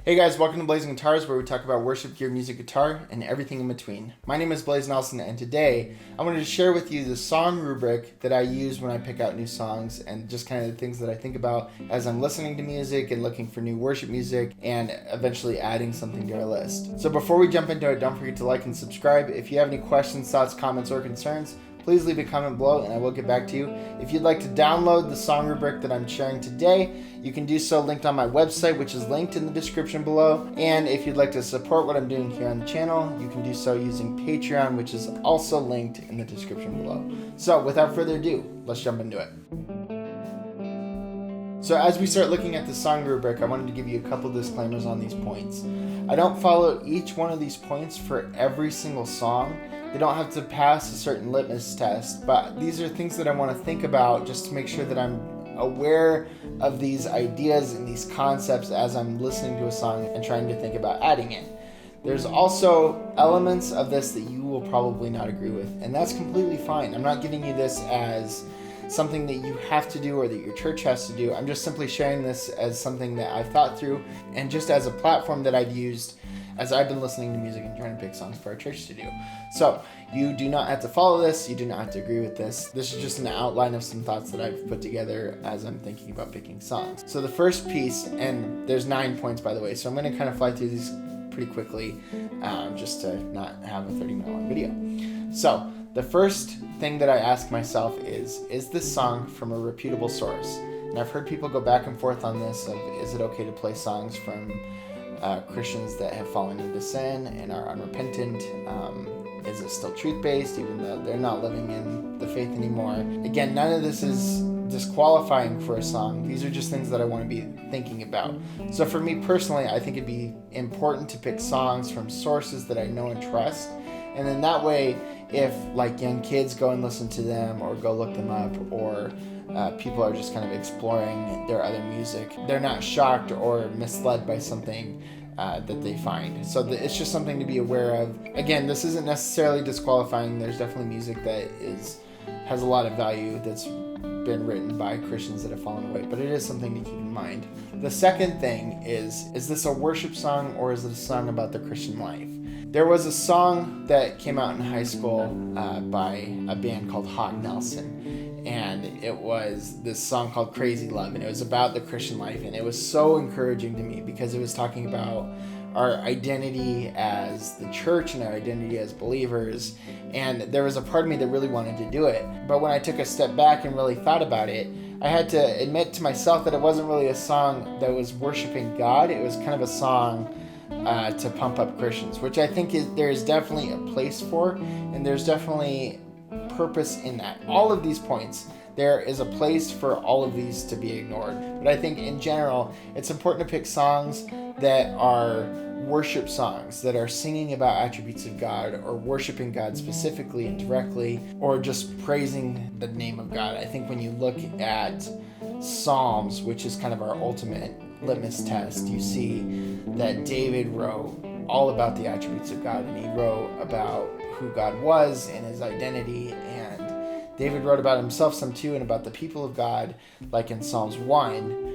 Hey guys, welcome to Blazing Guitars, where we talk about worship gear, music, guitar, and everything in between. My name is Blaze Nelson, and today I wanted to share with you the song rubric that I use when I pick out new songs and just kind of the things that I think about as I'm listening to music and looking for new worship music and eventually adding something to our list. So before we jump into it, don't forget to like and subscribe. If you have any questions, thoughts, comments, or concerns, please leave a comment below and I will get back to you. If you'd like to download the song rubric that I'm sharing today, you can do so linked on my website, which is linked in the description below. And if you'd like to support what I'm doing here on the channel, you can do so using Patreon, which is also linked in the description below. So without further ado, let's jump into it. So as we start looking at the song rubric, I wanted to give you a couple disclaimers on these points. I don't follow each one of these points for every single song. They don't have to pass a certain litmus test, but these are things that I want to think about just to make sure that I'm aware of these ideas and these concepts as I'm listening to a song and trying to think about adding it. There's also elements of this that you will probably not agree with, and that's completely fine. I'm not giving you this as something that you have to do or that your church has to do. I'm just simply sharing this as something that I've thought through and just as a platform that I've used as I've been listening to music and trying to pick songs for our church to do. So you do not have to follow this. You do not have to agree with this. This is just an outline of some thoughts that I've put together as I'm thinking about picking songs. So the first piece, and there's 9 points by the way, so I'm going to kind of fly through these pretty quickly just to not have a 30-minute long video. So the first thing that I ask myself is this song from a reputable source? And I've heard people go back and forth on this of, is it okay to play songs from Christians that have fallen into sin and are unrepentant? Is it still truth-based even though they're not living in the faith anymore? Again, none of this is disqualifying for a song. These are just things that I want to be thinking about. So for me personally, I think it'd be important to pick songs from sources that I know and trust. And then that way, if like young kids go and listen to them or go look them up, or people are just kind of exploring their other music, they're not shocked or misled by something that they find. So it's just something to be aware of. Again, this isn't necessarily disqualifying. There's definitely music that has a lot of value that's been written by Christians that have fallen away, but it is something to keep in mind. The second thing is this a worship song or is it a song about the Christian life? There was a song that came out in high school by a band called Hawk Nelson, and it was this song called Crazy Love, and it was about the Christian life, and it was so encouraging to me because it was talking about our identity as the church and our identity as believers, and there was a part of me that really wanted to do it. But when I took a step back and really thought about it, I had to admit to myself that it wasn't really a song that was worshiping God. It was kind of a song to pump up Christians, which I think there is definitely a place for, and there's definitely purpose in that. All of these points, there is a place for all of these to be ignored. But I think in general, it's important to pick songs that are worship songs, that are singing about attributes of God or worshiping God specifically and directly, or just praising the name of God. I think when you look at Psalms, which is kind of our ultimate litmus test, you see that David wrote all about the attributes of God, and he wrote about who God was and his identity, and David wrote about himself some too, and about the people of God, like in Psalms 1.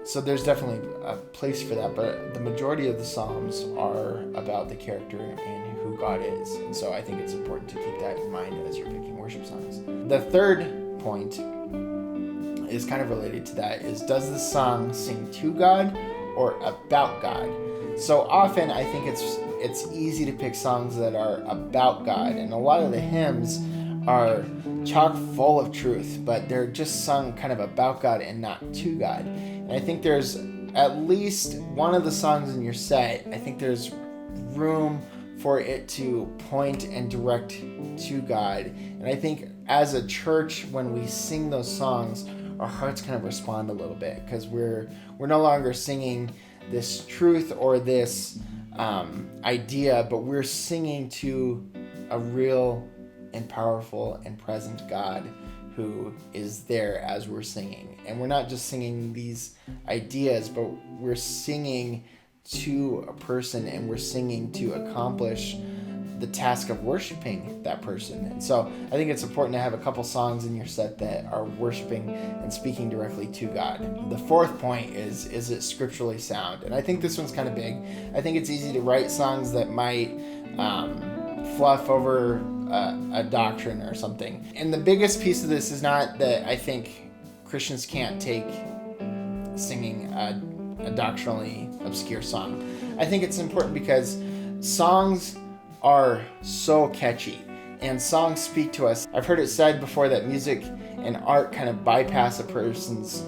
So there's definitely a place for that, but the majority of the Psalms are about the character and who God is, and so I think it's important to keep that in mind as you're picking worship songs. The third point is kind of related to that, is does the song sing to God or about God? So often I think it's easy to pick songs that are about God, and a lot of the hymns are chock full of truth, but they're just sung kind of about God and not to God. And I think there's at least one of the songs in your set, I think there's room for it to point and direct to God. And I think as a church, when we sing those songs, our hearts kind of respond a little bit, because we're no longer singing this truth or this idea, but we're singing to a real and powerful and present God who is there as we're singing. And we're not just singing these ideas, but we're singing to a person, and we're singing to accomplish the task of worshiping that person. And so I think it's important to have a couple songs in your set that are worshiping and speaking directly to God. The fourth point is it scripturally sound? And I think this one's kind of big. I think it's easy to write songs that might fluff over a doctrine or something. And the biggest piece of this is not that I think Christians can't take singing a doctrinally obscure song. I think it's important because songs are so catchy and songs speak to us. I've heard it said before that music and art kind of bypass a person's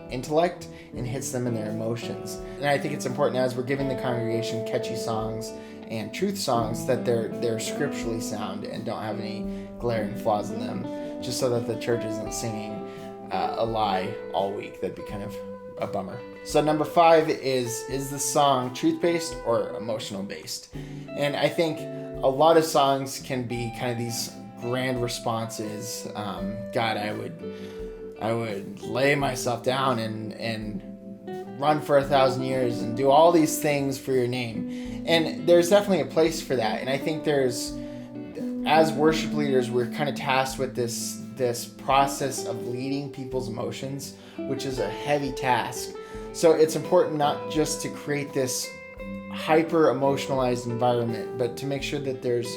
intellect and hits them in their emotions. And I think it's important as we're giving the congregation catchy songs and truth songs that they're scripturally sound and don't have any glaring flaws in them, just so that the church isn't singing a lie all week. That'd be kind of a bummer. So number 5 is the song truth-based or emotional-based? And I think a lot of songs can be kind of these grand responses. God, I would lay myself down and run for 1,000 years and do all these things for your name. And there's definitely a place for that. And I think as worship leaders, we're kind of tasked with this process of leading people's emotions, which is a heavy task. So it's important not just to create this hyper emotionalized environment, but to make sure that there's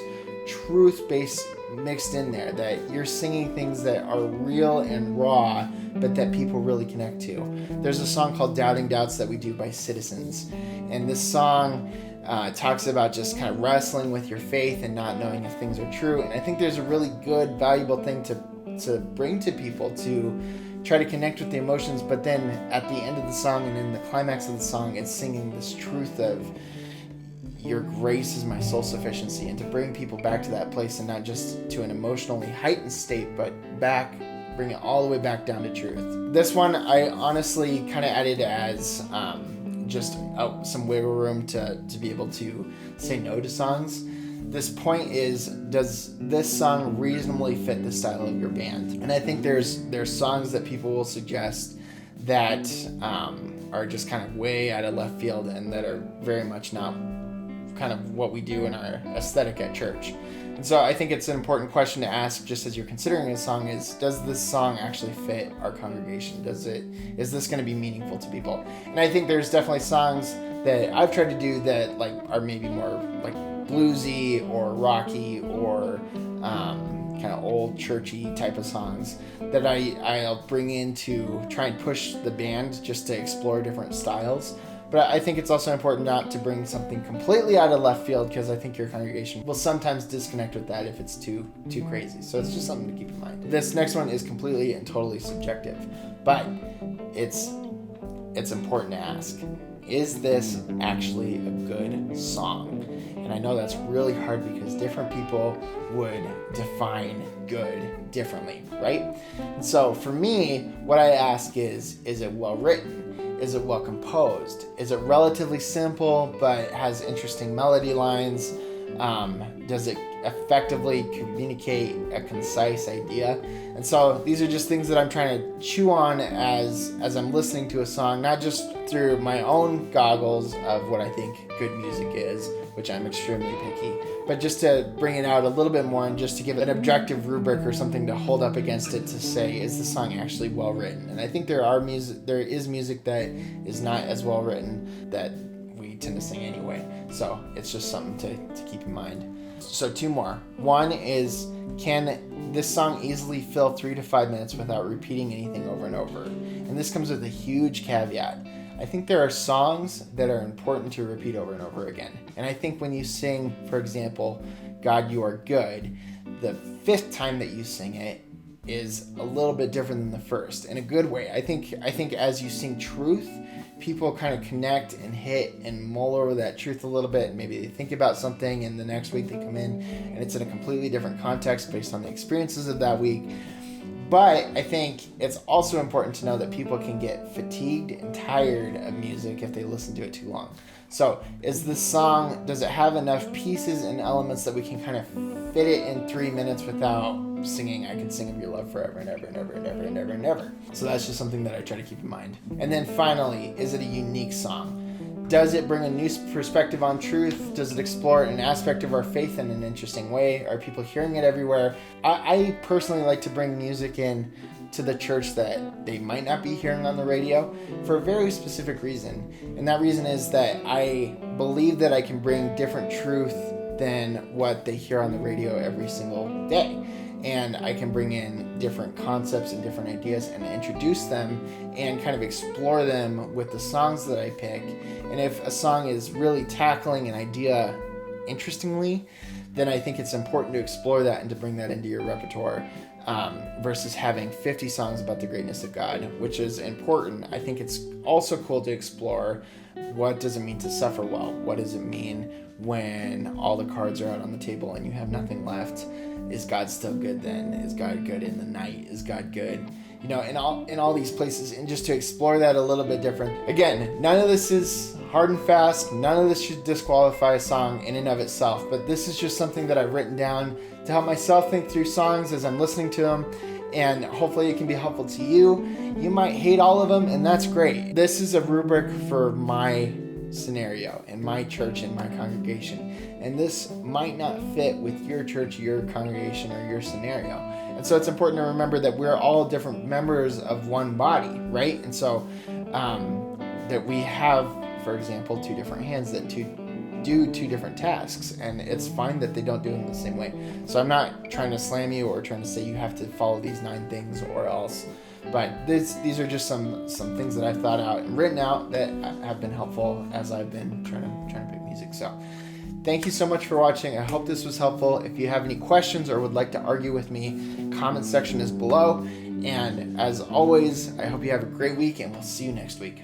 truth-based mixed in there, that you're singing things that are real and raw, but that people really connect to. There's a song called Doubting Doubts that we do by Citizens. And this song talks about just kind of wrestling with your faith and not knowing if things are true. And I think there's a really good, valuable thing to bring to people to try to connect with the emotions, but then at the end of the song and in the climax of the song, it's singing this truth of your grace is my sole sufficiency, and to bring people back to that place and not just to an emotionally heightened state, but bring it all the way back down to truth. This one I honestly kind of added as just some wiggle room to be able to say no to songs. This point is, does this song reasonably fit the style of your band? And I think there's songs that people will suggest that are just kind of way out of left field and that are very much not kind of what we do in our aesthetic at church. And so I think it's an important question to ask just as you're considering a song is, does this song actually fit our congregation? Is this going to be meaningful to people? And I think there's definitely songs that I've tried to do that like are maybe more like bluesy or rocky or kind of old churchy type of songs that I'll bring in to try and push the band just to explore different styles. But I think it's also important not to bring something completely out of left field, because I think your congregation will sometimes disconnect with that if it's too crazy. So it's just something to keep in mind. This next one is completely and totally subjective, but it's important to ask, is this actually a good song? And I know that's really hard because different people would define good differently, right? And so for me, what I ask is it well written? Is it well composed? Is it relatively simple but has interesting melody lines? Does it effectively communicate a concise idea? And so these are just things that I'm trying to chew on as I'm listening to a song, not just through my own goggles of what I think good music is, which I'm extremely picky, but just to bring it out a little bit more and just to give it an objective rubric or something to hold up against it to say, is the song actually well written? And I think there is music that is not as well written that we tend to sing anyway. So it's just something to keep in mind. So 2 more. One is, can this song easily fill 3 to 5 minutes without repeating anything over and over? And this comes with a huge caveat. I think there are songs that are important to repeat over and over again. And I think when you sing, for example, God, You Are Good, the 5th time that you sing it is a little bit different than the first in a good way. I think as you sing truth, people kind of connect and hit and mull over that truth a little bit, and maybe they think about something and the next week they come in and it's in a completely different context based on the experiences of that week. But I think it's also important to know that people can get fatigued and tired of music if they listen to it too long. So does it have enough pieces and elements that we can kind of fit it in 3 minutes without singing, I Could Sing of Your Love Forever and Ever and Ever and Ever and Ever and Ever? So that's just something that I try to keep in mind. And then finally, is it a unique song? Does it bring a new perspective on truth? Does it explore an aspect of our faith in an interesting way? Are people hearing it everywhere? I personally like to bring music in to the church that they might not be hearing on the radio for a very specific reason. And that reason is that I believe that I can bring different truth than what they hear on the radio every single day. And I can bring in different concepts and different ideas and introduce them and kind of explore them with the songs that I pick. And if a song is really tackling an idea interestingly, then I think it's important to explore that and to bring that into your repertoire, versus having 50 songs about the greatness of God, which is important. I think it's also cool to explore, what does it mean to suffer well? What does it mean when all the cards are out on the table and you have nothing left? Is God still good then? Is God good in the night? Is God good? You know, in all these places, and just to explore that a little bit different. Again, none of this is hard and fast. None of this should disqualify a song in and of itself, but this is just something that I've written down to help myself think through songs as I'm listening to them, and hopefully it can be helpful to you. You might hate all of them, and that's great. This is a rubric for my scenario in my church, in my congregation, and this might not fit with your church, your congregation, or your scenario. And so it's important to remember that we're all different members of one body, right? And so that we have, for example, two different hands that do two different tasks, and it's fine that they don't do them the same way. So I'm not trying to slam you or trying to say you have to follow these 9 things or else. But these are just some things that I've thought out and written out that have been helpful as I've been trying to pick music. So thank you so much for watching. I hope this was helpful. If you have any questions or would like to argue with me, comment section is below. And as always, I hope you have a great week, and we'll see you next week.